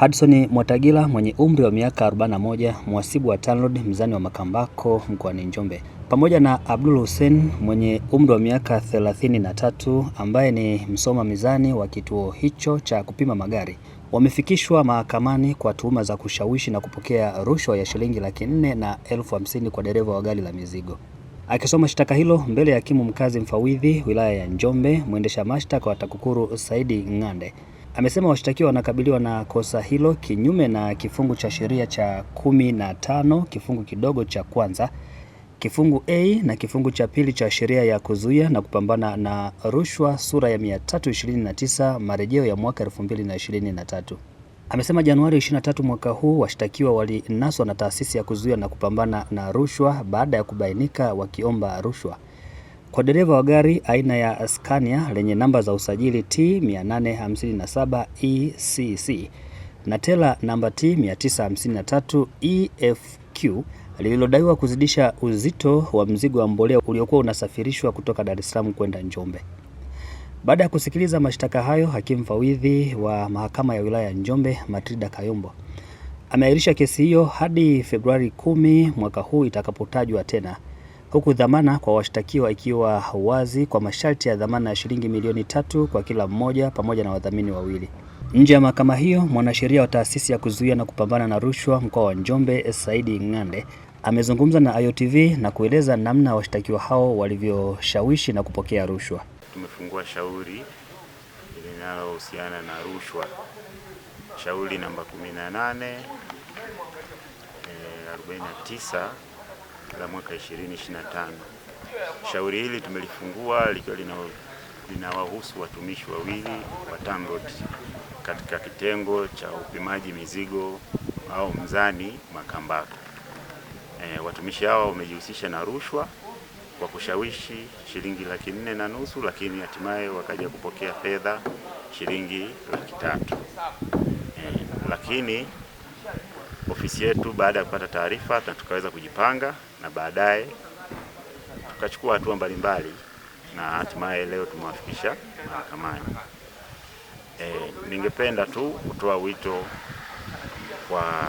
Hudson Mwatagila mwenye umri wa miaka 41, mhasibu wa TANROADS mzani wa Makambako mkoani Njombe, pamoja na Abdul Hussein mwenye umri wa miaka 33 ambaye ni msoma mizani wa kituo hicho cha kupima magari wamefikishwa mahakamani kwa tuhuma za kushawishi na kupokea rushwa ya shilingi Laki450 kwa dereva wa gari la mizigo. Akisoma shtaka hilo mbele ya hakimu mkazi mfawidhi wilaya ya Njombe, mwendesha mashtaka wa TAKUKURU Saidi Ng'ande amesema washtakiwa wanakabiliwa na kosa hilo kinyume na kifungu cha sheria cha 15 kifungu kidogo cha kwanza, kifungu A na kifungu cha pili cha sheria ya kuzuia na kupambana na rushwa sura ya 329 marejeo ya mwaka 2023. Amesema Januari 23 mwaka huu washtakiwa walinaswa na taasisi ya kuzuia na kupambana na rushwa baada ya kubainika wakiomba rushwa kwa dereva wa gari aina ya Scania lenye namba za usajili T857 ECC na tela namba T953 EFQ lililodaiwa kuzidisha uzito wa mzigo wa mbolea uliokuwa unasafirishwa kutoka Dar es Salaam kwenda Njombe. Baada ya kusikiliza mashtaka hayo, hakimu mfawidhi wa mahakama ya wilaya ya Njombe Matilda Kayombo ameahirisha kesi hiyo hadi Februari 10 mwaka huu itakapotajwa tena, huku dhamana kwa washtakiwa ikiwa wazi kwa masharti ya dhamana ya shilingi milioni 3 kwa kila mmoja pamoja na wadhamini wawili. Nje ya mahakama hiyo, mwanasheria wa taasisi ya kuzuia na kupambana na rushwa mkoa wa Njombe Saidi Ng'ande amezungumza na IOTV na kueleza namna washtakiwa hao walivyoshawishi na kupokea rushwa. Tumefungua shauri linalohusiana na rushwa, shauri namba 18/49 la mwaka 2025. Shauri hili tumelifungua likiwa linawahusu watumishi wawili wa TANROADS katika kitengo cha upimaji mizigo au mzani Makambako. Watumishi hao wamejihusisha na rushwa kwa kushawishi shilingi Laki4.5, lakini hatimaye wakaja kupokea fedha shilingi Laki3. Lakini ofisi yetu baada ya kupata taarifa na tukaweza kujipanga na baadaye tukachukua hatua mbalimbali na hatimaye leo tumewafikisha mahakamani. Ningependa tu kutoa wito kwa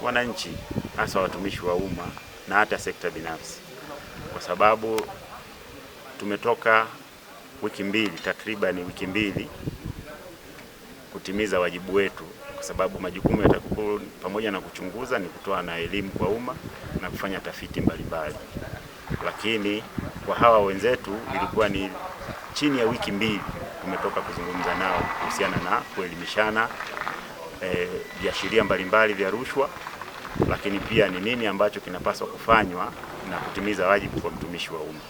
wananchi, hasa watumishi wa umma na hata sekta binafsi, kwa sababu tumetoka takriban wiki mbili kutimiza wajibu wetu, kwa sababu majukumu ya TAKUKURU pamoja na kuchunguza ni kutoa na elimu kwa umma na kufanya tafiti mbalimbali. Lakini kwa hawa wenzetu ilikuwa ni chini ya wiki mbili tumetoka kuzungumza nao kuhusiana na kuelimishana viashiria mbalimbali vya rushwa, lakini pia ni nini ambacho kinapaswa kufanywa na kutimiza wajibu kwa mtumishi wa umma.